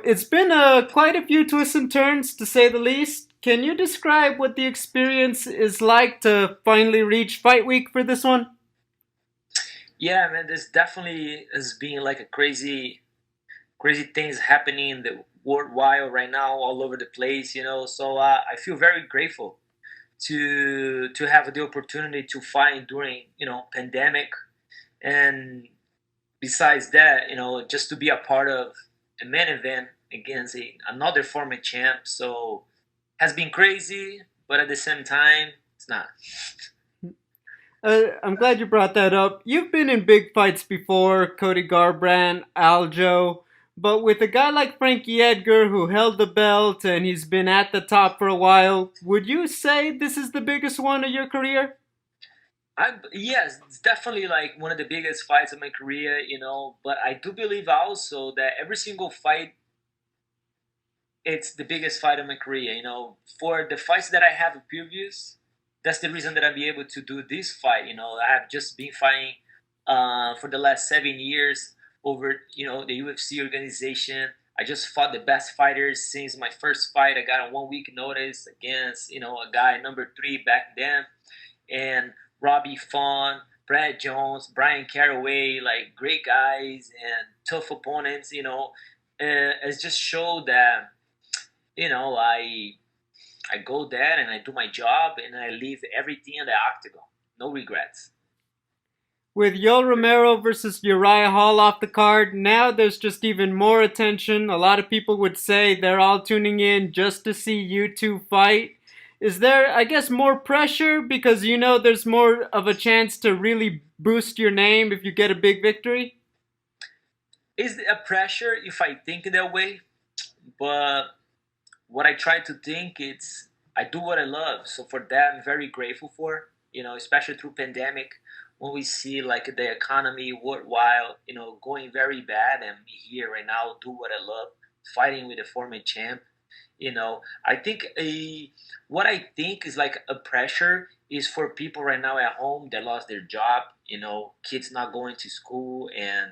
it's been quite a few twists and turns, to say the least. Can you describe what the experience is like to finally reach fight week for this one? Yeah, man, this definitely has been like a crazy things happening in the worldwide right now, all over the place. So I feel very grateful to have the opportunity to fight during pandemic, and besides that, just to be a part of a main event against another former champ. So has been crazy, but at the same time, it's not. I'm glad you brought that up. You've been in big fights before, Cody Garbrandt, Aljo, but with a guy like Frankie Edgar who held the belt and he's been at the top for a while, would you say this is the biggest one of your career? Yes, it's definitely like one of the biggest fights of my career, But I do believe also that every single fight, it's the biggest fight of my career. For the fights that I have previous, that's the reason that I'll be able to do this fight. I have just been fighting for the last 7 years over the UFC organization. I just fought the best fighters since my first fight. I got a 1 week notice against a guy number three back then, and Robbie Fawn, Brad Jones, Brian Caraway, like great guys and tough opponents. It's just showed that I go there and I do my job and I leave everything in the octagon. No regrets. With Yoel Romero versus Uriah Hall off the card, now there's just even more attention. A lot of people would say they're all tuning in just to see you two fight. Is there, I guess, more pressure because there's more of a chance to really boost your name if you get a big victory? Is a pressure if I think that way, but what I try to think it's I do what I love. So for that I'm very grateful for, especially through pandemic when we see like the economy worldwide, going very bad and me here right now do what I love, fighting with a former champ. I think what I think is like a pressure is for people right now at home that lost their job, kids not going to school and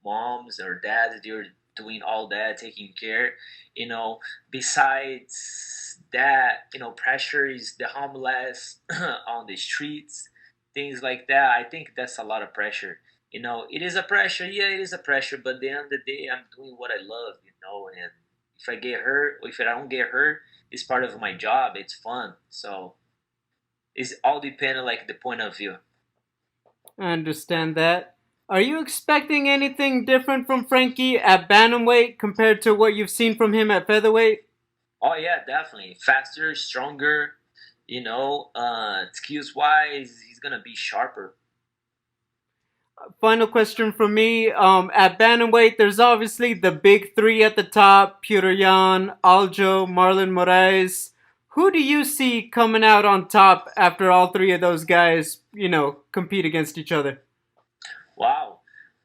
moms or dads they're doing all that taking care, you know besides that, pressure is the homeless on the streets, things like that. I think that's a lot of pressure. It is a pressure, yeah, it is a pressure, but at the end of the day I'm doing what I love, and if I get hurt or if I don't get hurt, it's part of my job, it's fun. So it's all dependent like the point of view. I understand that. Are you expecting anything different from Frankie at bantamweight compared to what you've seen from him at featherweight? Oh yeah, definitely faster, stronger. Skills wise, he's gonna be sharper. Final question from me. At bantamweight, there's obviously the big three at the top: Peter Yan, Aljo, Marlon Moraes. Who do you see coming out on top after all three of those guys, compete against each other? Wow.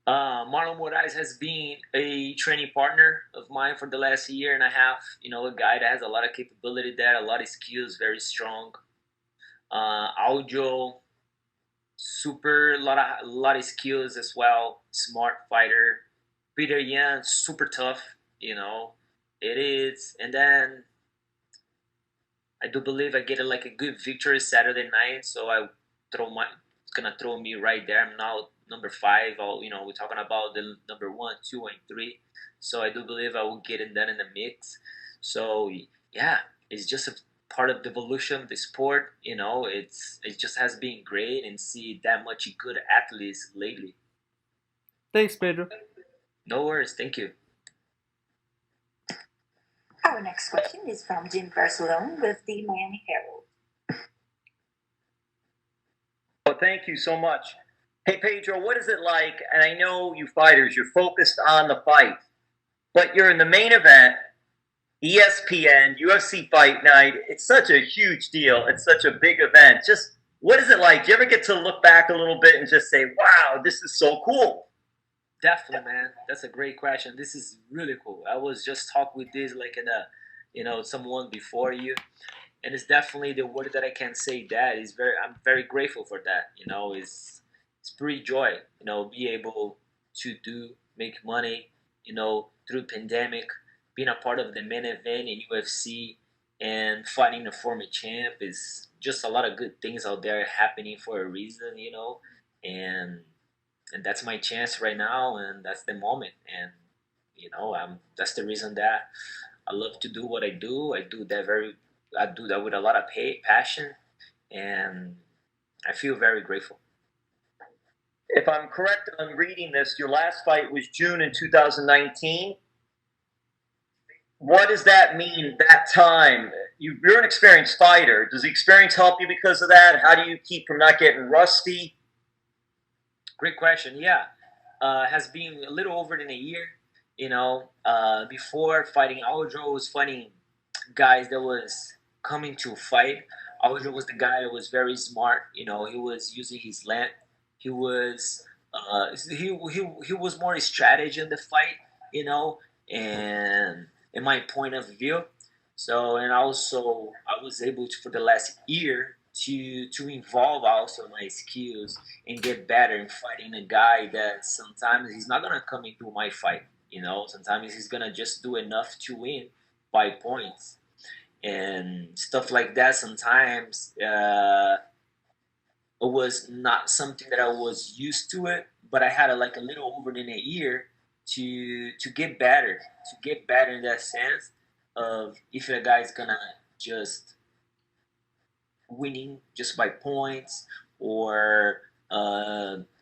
Marlon Moraes has been a training partner of mine for the last year and a half. A guy that has a lot of capability there, a lot of skills, very strong. Aljo, super, a lot of skills as well. Smart fighter. Peter Yan, super tough. It is. And then I do believe I get like a good victory Saturday night, so I throw my it's gonna throw me right there. I'm now number five. We're talking about the number one, two, and three. So I do believe I will get in that in the mix. So yeah, it's just a part of the evolution of the sport. It just has been great and see that much good athletes lately. Thanks, Pedro. No worries, thank you. Our next question is from Jim Barcelone with the Miami Herald. Well, thank you so much. Hey, Pedro, what is it like? And I know you fighters, you're focused on the fight, but you're in the main event, ESPN, UFC Fight Night. It's such a huge deal. It's such a big event. Just what is it like? Do you ever get to look back a little bit and just say, wow, this is so cool? Definitely, man. That's a great question. This is really cool. I was just talking with this like in a, someone before you, and it's definitely the word that I can say. That is very. I'm very grateful for that. It's pretty joy. Be able to do make money. Through pandemic, being a part of the main event in UFC and fighting the former champ is just a lot of good things out there happening for a reason, and that's my chance right now, and that's the moment, and that's the reason that I love to do what I do. I do that with a lot of passion, and I feel very grateful. If I'm correct on reading this, your last fight was June in 2019. What does that mean, that time? You're an experienced fighter. Does the experience help you because of that? How do you keep from not getting rusty? Great question. Yeah, has been a little over than a year. Before fighting Aljo, I was fighting guys that was coming to fight. Aljo was the guy that was very smart. He was using his length. He was he was more a strategy in the fight. And in my point of view. So, and also I was able to, for the last year, to involve also my skills and get better in fighting a guy that sometimes he's not gonna come into my fight. Sometimes he's gonna just do enough to win by points and stuff like that. Sometimes it was not something that I was used to it, but I had like a little over than a year to get better in that sense of if a guy's gonna just winning just by points or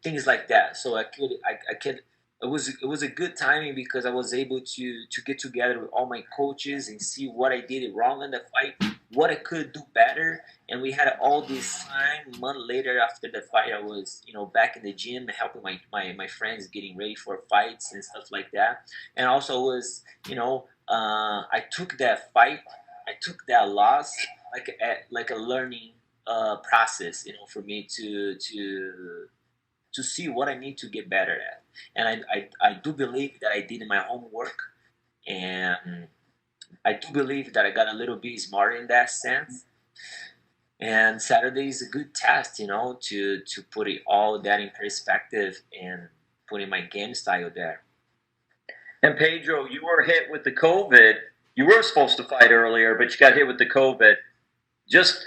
things like that. So I could it was a good timing because I was able to get together with all my coaches and see what I did wrong in the fight, what I could do better, and we had all this time. A month later after the fight, I was back in the gym helping my friends getting ready for fights and stuff like that, and also was I took that fight, I took that loss like a learning process, for me to see what I need to get better at. And I do believe that I did my homework, and I do believe that I got a little bit smarter in that sense. And Saturday is a good test, to put it all that in perspective and putting my game style there. And Pedro, you were hit with the COVID. You were supposed to fight earlier, but you got hit with the COVID. Just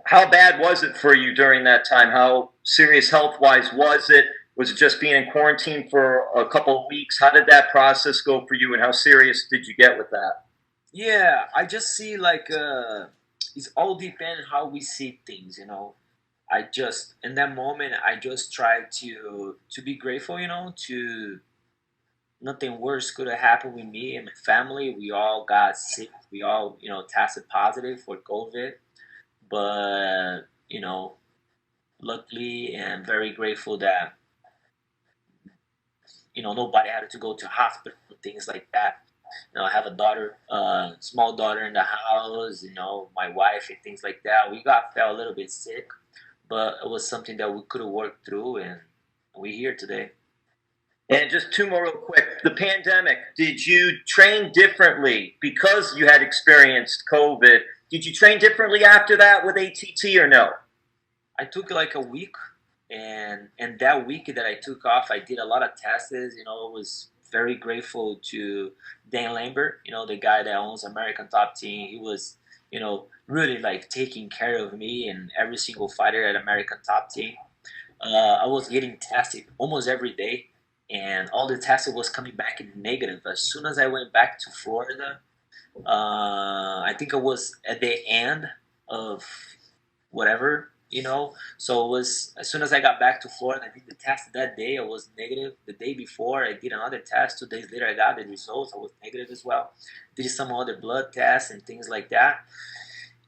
how bad was it for you during that time? How serious health-wise was it? Was it just being in quarantine for a couple of weeks? How did that process go for you, and how serious did you get with that? Yeah, I just see like it's all depend how we see things. I just in that moment I just try to be grateful. To nothing worse could have happened with me and my family. We all got sick. We all tested positive for COVID, but luckily and very grateful that nobody had to go to hospital and things like that. I have a daughter, small daughter in the house. My wife and things like that. We felt a little bit sick, but it was something that we could have worked through, and we're here today. And just two more real quick. The pandemic, did you train differently because you had experienced COVID? Did you train differently after that with ATT or no? I took like a week, and that week that I took off, I did a lot of tests. Was very grateful to Dan Lambert, the guy that owns American Top Team. He was, really like taking care of me and every single fighter at American Top Team. I was getting tested almost every day, and all the tests was coming back in negative. As soon as I went back to Florida, I think it was at the end of whatever. So it was as soon as I got back to Florida, I did the test that day. I was negative. The day before, I did another test. 2 days later, I got the results. I was negative as well. Did some other blood tests and things like that.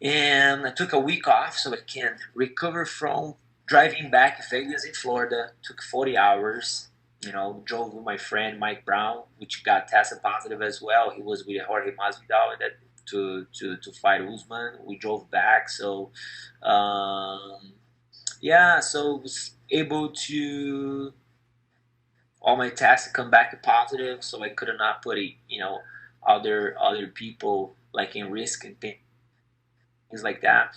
And I took a week off so I can recover from driving back Vegas in Florida. Took 40 hours. Drove with my friend Mike Brown, which got tested positive as well. He was with Jorge Masvidal that to fight Usman. We drove back, so yeah, so was able to all my tests come back positive, so I could not put it, other people like in risk and things like that.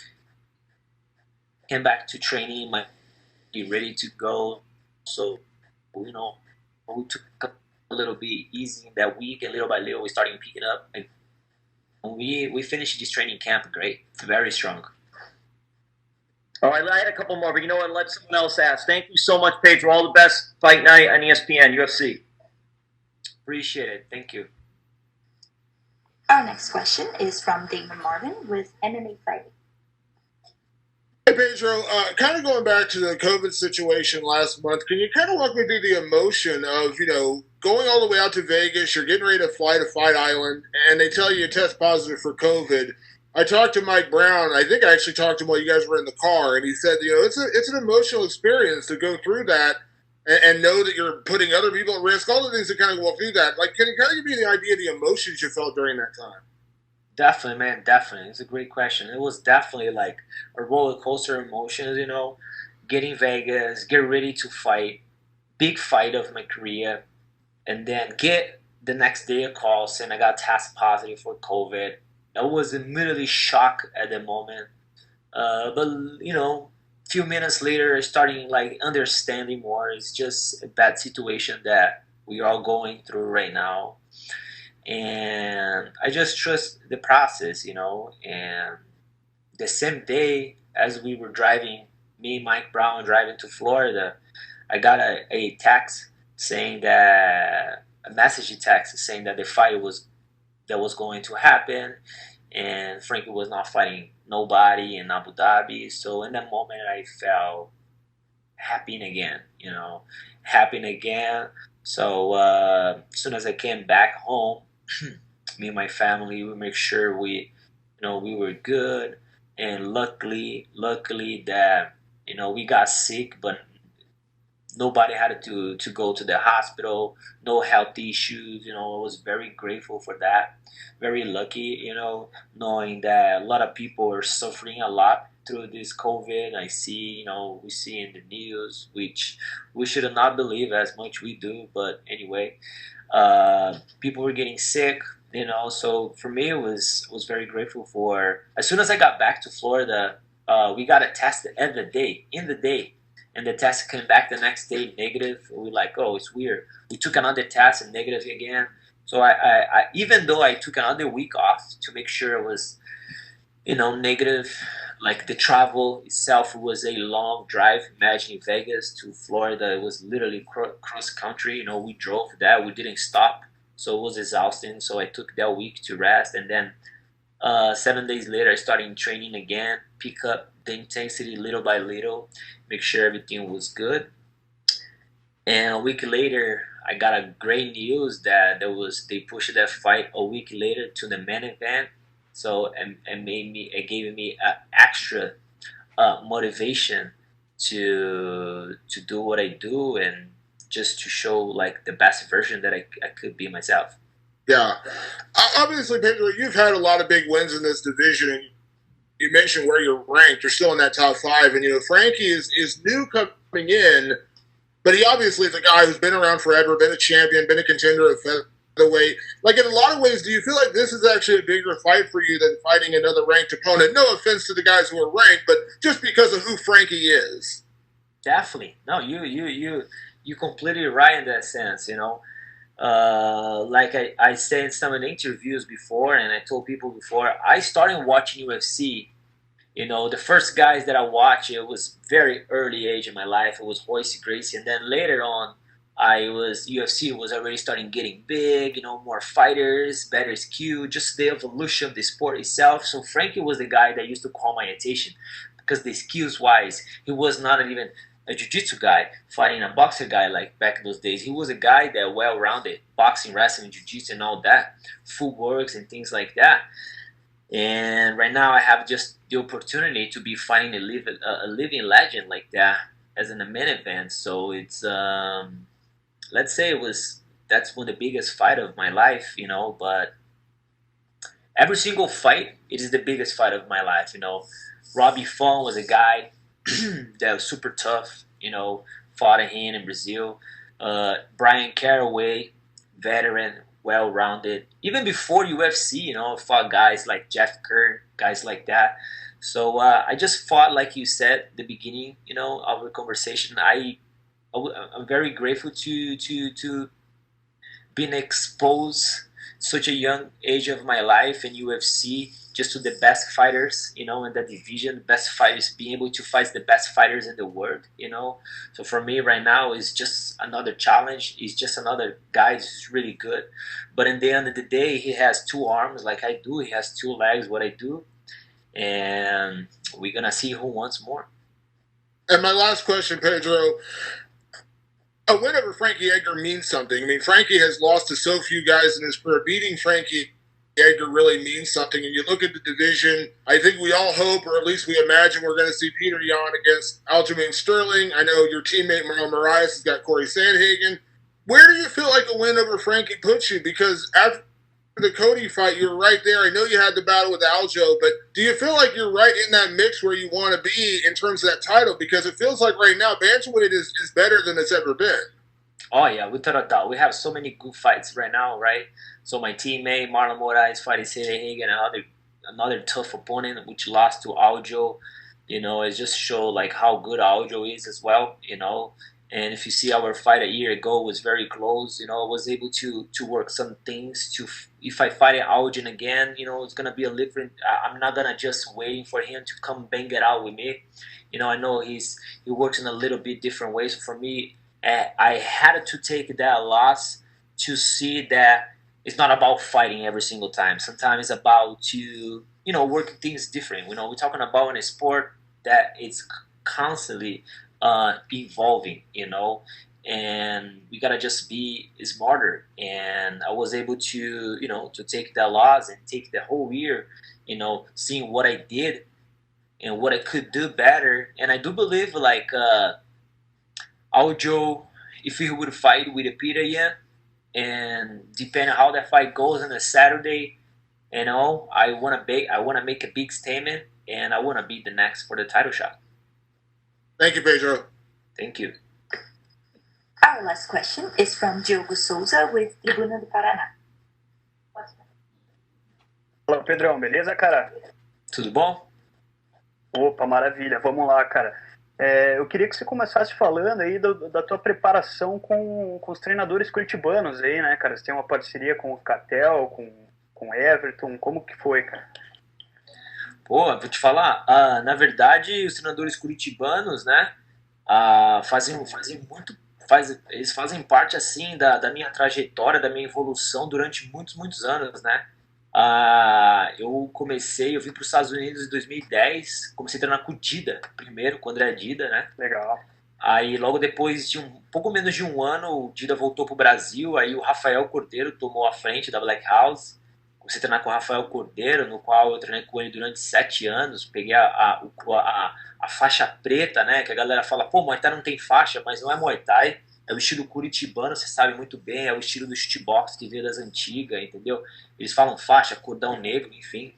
Came back to training, my be ready to go. So we took a couple a little bit easy in that week, and little by little we starting picking up. And we finished this training camp great, very strong. All right, I had a couple more, but you know what? Let someone else ask. Thank you so much, Pedro. All the best. Fight night on ESPN, UFC. Appreciate it. Thank you. Our next question is from Damon Martin with MMA Fighting. Hey Pedro, kind of going back to the COVID situation last month, can you kind of walk me through the emotion of, going all the way out to Vegas, you're getting ready to fly to Fight Island, and they tell you test positive for COVID. I talked to Mike Brown. I think I actually talked to him while you guys were in the car, and he said, it's an emotional experience to go through that and know that you're putting other people at risk, all the things that kind of walk through that. Like, can you kind of give me the idea of the emotions you felt during that time? Definitely, man. Definitely. It's a great question. It was definitely like a roller coaster emotions, getting Vegas, get ready to fight, big fight of my career, and then get the next day a call saying I got tested positive for COVID. That was immediately shock at the moment. But, few minutes later, starting like understanding more. It's just a bad situation that we are all going through right now. And I just trust the process, and the same day as we were driving, me and Mike Brown driving to Florida, I got a text saying that, a message text saying that the fight was going to happen, and Frankie was not fighting nobody in Abu Dhabi. So in that moment I felt happy again, happy again. So as soon as I came back home, me and my family, we make sure we were good, and luckily that we got sick, but nobody had to go to the hospital, no health issues. I was very grateful for that, very lucky, knowing that a lot of people are suffering a lot through this COVID. We see in the news, which we should not believe as much we do, but anyway, people were getting sick, so for me it was very grateful for, as soon as I got back to Florida, we got a test in the day, and the test came back the next day negative. We like, oh, it's weird. We took another test and negative again. So I even though I took another week off to make sure it was negative, like the travel itself was a long drive. Imagine Vegas to Florida, it was literally cross country. We drove that, we didn't stop, so it was exhausting. So I took that week to rest, and then 7 days later I started training again, pick up the intensity little by little, make sure everything was good. And a week later I got a great news that they pushed that fight a week later to the main event. So it gave me extra motivation to do what I do, and just to show like the best version that I could be myself. Yeah. Obviously, Pedro, you've had a lot of big wins in this division. You mentioned where you're ranked. You're still in that top five. And, Frankie is new coming in, but he obviously is a guy who's been around forever, been a champion, been a contender at featherweight. Like, in a lot of ways, do you feel like this is actually a bigger fight for you than fighting another ranked opponent? No offense to the guys who are ranked, but just because of who Frankie is. Definitely. No, you completely right in that sense, like I said in some of the interviews before, and I told people before, I started watching UFC. The first guys that I watched, it was very early age in my life. It was Royce Gracie, and then later on, UFC was already starting getting big. More fighters, better skill, just the evolution of the sport itself. So Frankie was the guy that used to call my attention, because the skills wise, he was not even a jiu-jitsu guy fighting a boxer guy like back in those days. He was a guy that well-rounded, boxing, wrestling, jiu-jitsu, and all that, footworks and things like that. And right now I have just the opportunity to be fighting a living legend like that as in a main event. So it's let's say that's one of the biggest fight of my life, but every single fight, it is the biggest fight of my life. Robbie Fong was a guy that was super tough, fought him in Brazil. Brian Caraway, veteran, well-rounded. Even before UFC, fought guys like Jeff Kerr, guys like that. So I just fought, like you said at the beginning, of our conversation. I'm very grateful to been exposed such a young age of my life in UFC just to the best fighters, in the division, the best fighters, being able to fight the best fighters in the world. So for me right now, it's just another challenge. It's just another guy who's really good. But in the end of the day, he has two arms like I do. He has two legs, what I do. And we're going to see who wants more. And my last question, Pedro. A win over Frankie Edgar means something. I mean, Frankie has lost to so few guys in his career. Beating Frankie Edgar really means something. And you look at the division, I think we all hope, or at least we imagine, we're going to see Peter Yan against Aljamain Sterling. I know your teammate Marlon Moraes has got Corey Sandhagen. Where do you feel like a win over Frankie puts you? Because after the Cody fight, you were right there. I know you had the battle with Aljo, but do you feel like you're right in that mix where you want to be in terms of that title? Because it feels like right now, bantamweight is better than it's ever been. Oh, yeah, without a doubt. We have so many good fights right now, right? So my teammate, Marlon Moraes, fighting Sandhagen, another tough opponent, which lost to Aljo. It just shows like how good Aljo is as well, And if you see our fight a year ago was very close, I was able to work some things if I fight Aljo again, it's gonna be a different. I'm not gonna just waiting for him to come bang it out with me. I know he works in a little bit different way. So for me, I had to take that loss to see that it's not about fighting every single time. Sometimes it's about to working things different. We're talking about in a sport that it's constantly evolving, and we gotta just be smarter. And I was able to to take that loss and take the whole year, seeing what I did and what I could do better. And I do believe like Aljo, if he would fight with a Peter Yan, and depending on how that fight goes on a Saturday, I wanna make a big statement, and I wanna be the next for the title shot. Thank you, Pedro. Thank you. Our last question is from Diogo Souza with Tribuna do Paraná. Fala, Pedrão, beleza, cara? Tudo bom? Opa, maravilha, vamos lá, cara. Eu queria que você começasse falando aí da tua preparação com os treinadores curitibanos aí, né, cara? Você tem uma parceria com o Catel, com o Everton, como que foi, cara? Pô, vou te falar, na verdade, os treinadores curitibanos, né, eles fazem parte, assim, da minha trajetória, da minha evolução durante muitos, muitos anos, né. Eu vim para os Estados Unidos em 2010, comecei a treinar com o Dida, primeiro, com o André Dida, né. Legal. Aí logo depois de pouco menos de um ano, o Dida voltou pro Brasil, aí o Rafael Cordeiro tomou a frente da Black House. Comecei a treinar com o Rafael Cordeiro, no qual eu treinei com ele durante 7 anos. Peguei a faixa preta, né? Que a galera fala, pô, Muay Thai não tem faixa, mas não é Muay Thai. É o estilo curitibano, você sabe muito bem. É o estilo do shootbox que veio das antigas, entendeu? Eles falam faixa, cordão negro, enfim.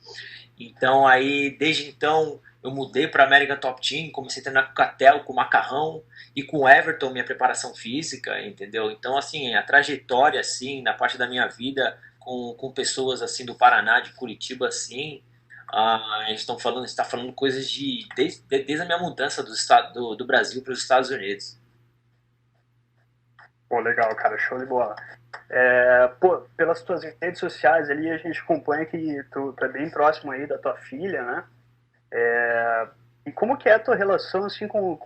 Então aí, desde então, eu mudei para American Top Team. Comecei a treinar com o Catel, com o Macarrão e com o Everton, minha preparação física, entendeu? Então, assim, a trajetória, assim, na parte da minha vida com pessoas assim do Paraná, de Curitiba, assim, a gente está falando coisas desde a minha mudança do Brasil para os Estados Unidos. Pô, legal, cara, show de bola. Pô, pelas tuas redes sociais ali, a gente acompanha que tu é bem próximo aí da tua filha, né? E como que é a tua relação, assim, quando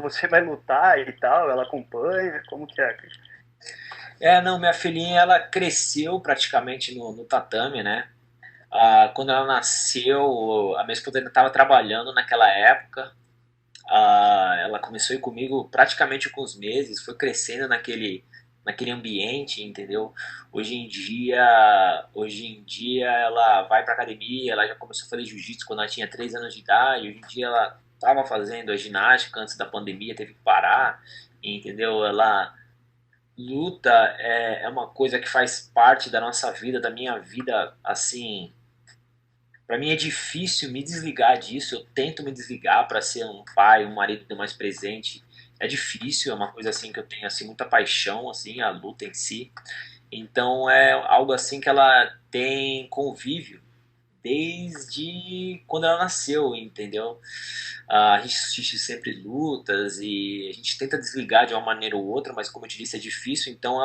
você vai lutar e tal, ela acompanha, como que é? Não, minha filhinha, ela cresceu praticamente no tatame, né? Quando ela nasceu, a minha esposa ainda estava trabalhando naquela época. Ela começou a ir comigo praticamente com os meses, foi crescendo naquele ambiente, entendeu? Hoje em dia ela vai pra academia, ela já começou a fazer jiu-jitsu quando ela tinha 3 anos de idade. Hoje em dia ela estava fazendo a ginástica antes da pandemia, teve que parar, entendeu? Ela luta é uma coisa que faz parte da nossa vida, da minha vida, assim. Para mim é difícil me desligar disso. Eu tento me desligar para ser um pai, um marido mais presente. É difícil, é uma coisa assim que eu tenho assim muita paixão, assim, a luta em si. Então é algo assim que ela tem convívio desde quando ela nasceu, entendeu? A gente assiste sempre lutas e a gente tenta desligar de uma maneira ou outra, mas como eu te disse, é difícil. Então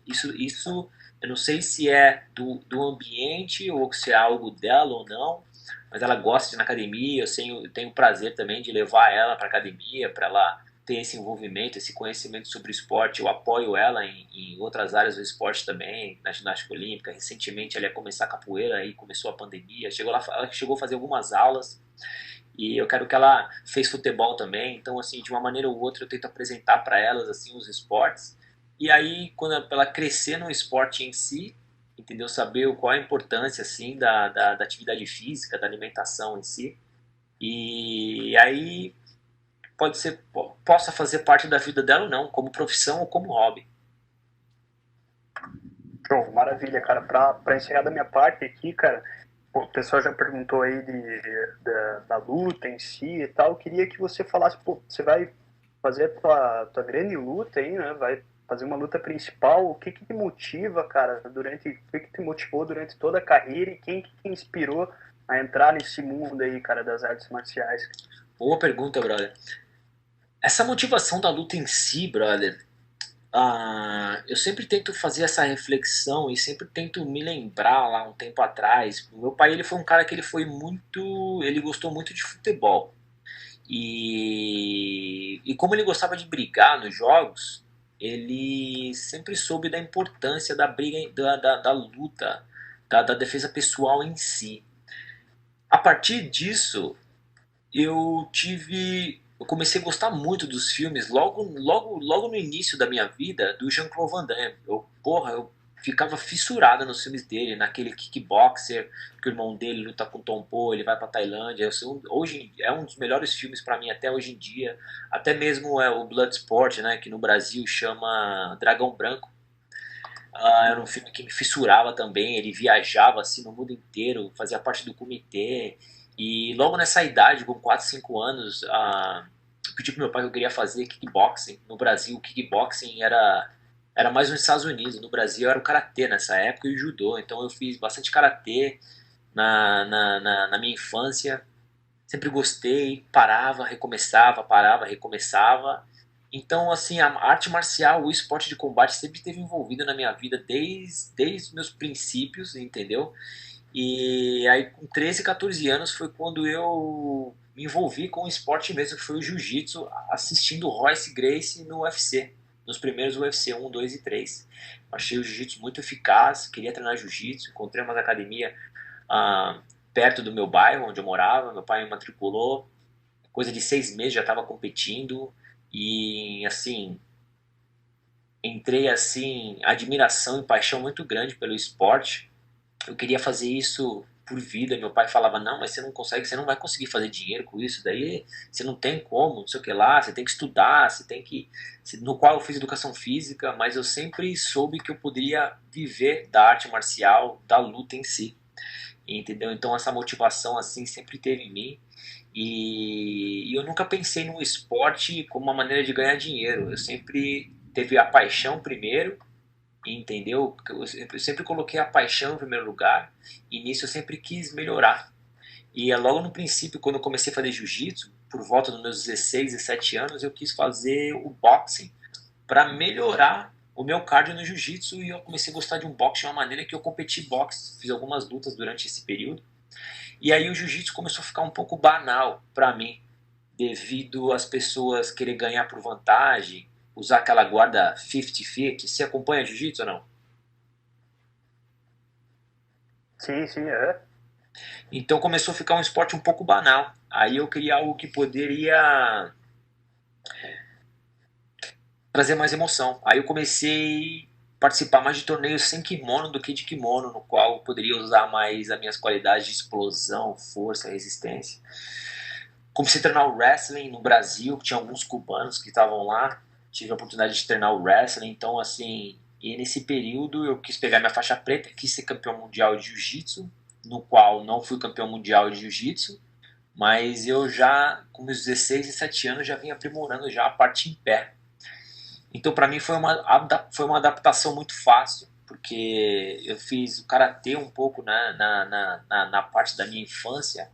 isso eu não sei se é do ambiente ou se é algo dela ou não, mas ela gosta de ir na academia. Eu tenho o prazer também de levar ela para academia, para ela ter esse envolvimento, esse conhecimento sobre o esporte. Eu apoio ela em outras áreas do esporte também, na ginástica olímpica. Recentemente ela ia começar a capoeira, aí começou a pandemia. Ela chegou a fazer algumas aulas e eu quero que ela fez futebol também. Então, assim, de uma maneira ou outra eu tento apresentar para elas assim os esportes. E aí, quando ela crescer no esporte em si, entendeu? Saber qual a importância assim da atividade física, da alimentação em si. E aí pode ser possa fazer parte da vida dela ou não, como profissão ou como hobby. Show, maravilha, cara. Pra encerrar da minha parte aqui, cara, o pessoal já perguntou aí da luta em si e tal. Eu queria que você falasse, pô, você vai fazer a tua grande luta aí, né? Vai fazer uma luta principal. O que que te motiva, cara, o que que te motivou durante toda a carreira e quem que te inspirou a entrar nesse mundo aí, cara, das artes marciais? Boa pergunta, brother. Essa motivação da luta em si, brother, eu sempre tento fazer essa reflexão e sempre tento me lembrar lá um tempo atrás. O meu pai, ele foi um cara que ele gostou muito de futebol. E como ele gostava de brigar nos jogos, ele sempre soube da importância da briga, da luta, da defesa pessoal em si. A partir disso, eu comecei a gostar muito dos filmes logo no início da minha vida do Jean-Claude Van Damme. Eu ficava fissurada nos filmes dele, naquele Kickboxer, que o irmão dele luta com Tom Poe, ele vai pra Tailândia. Hoje é um dos melhores filmes pra mim até hoje em dia. Até mesmo é o Bloodsport, né, que no Brasil chama Dragão Branco. Era um filme que me fissurava também. Ele viajava assim no mundo inteiro, fazia parte do comitê. E logo nessa idade, com 4 5 anos, eu pedi pro meu pai que eu queria fazer kickboxing. No Brasil, o kickboxing era mais nos Estados Unidos. No Brasil era o karatê nessa época e o judô. Então eu fiz bastante karatê na minha infância. Sempre gostei, parava, recomeçava. Então, assim, a arte marcial, o esporte de combate sempre esteve envolvido na minha vida desde os meus princípios, entendeu? E aí, com 13, 14 anos, foi quando eu me envolvi com o esporte mesmo, que foi o jiu-jitsu, assistindo Royce Gracie no UFC, nos primeiros UFC 1, 2 e 3. Achei o jiu-jitsu muito eficaz, queria treinar jiu-jitsu, encontrei uma academia ah, perto do meu bairro, onde eu morava, meu pai me matriculou, coisa de 6 meses já estava competindo, e assim, entrei assim, admiração e paixão muito grande pelo esporte. Eu queria fazer isso por vida. Meu pai falava: não, mas você não consegue, você não vai conseguir fazer dinheiro com isso, daí você não tem como, não sei o que lá, você tem que estudar, você tem que. No qual eu fiz educação física, mas eu sempre soube que eu poderia viver da arte marcial, da luta em si, entendeu? Então essa motivação assim sempre teve em mim. E eu nunca pensei no esporte como uma maneira de ganhar dinheiro. Eu sempre teve a paixão primeiro, entendeu? Eu sempre coloquei a paixão em primeiro lugar e nisso eu sempre quis melhorar. E é logo no princípio, quando eu comecei a fazer jiu-jitsu, por volta dos meus 16, 17 anos, eu quis fazer o boxing para melhorar o meu cardio no jiu-jitsu e eu comecei a gostar de um boxe de uma maneira que eu competi boxe, fiz algumas lutas durante esse período. E aí o jiu-jitsu começou a ficar um pouco banal para mim, devido às pessoas querer ganhar por vantagem, usar aquela guarda 50-50. Você acompanha jiu-jitsu ou não? Sim, sim, é. Então começou a ficar um esporte um pouco banal. Aí eu queria algo que poderia trazer mais emoção. Aí eu comecei a participar mais de torneios sem kimono do que de kimono, no qual eu poderia usar mais as minhas qualidades de explosão, força, resistência. Comecei a treinar o wrestling no Brasil, tinha alguns cubanos que estavam lá. Tive a oportunidade de treinar o wrestling, então assim, e nesse período eu quis pegar minha faixa preta, quis ser campeão mundial de jiu-jitsu, no qual não fui campeão mundial de jiu-jitsu, mas eu já, com meus 16 e 17 anos, já vim aprimorando já a parte em pé. Então para mim foi uma adaptação muito fácil, porque eu fiz o karatê um pouco na parte da minha infância,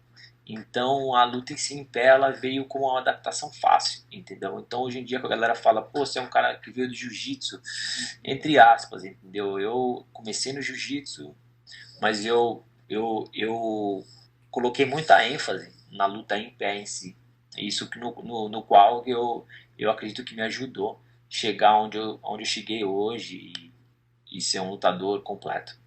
então a luta em si em pé ela veio com uma adaptação fácil, entendeu? Então hoje em dia que a galera fala, pô, você é um cara que veio do jiu-jitsu, entre aspas, entendeu? Eu comecei no jiu-jitsu, mas eu coloquei muita ênfase na luta em pé em si. Isso no qual eu acredito que me ajudou chegar onde eu cheguei hoje e ser um lutador completo.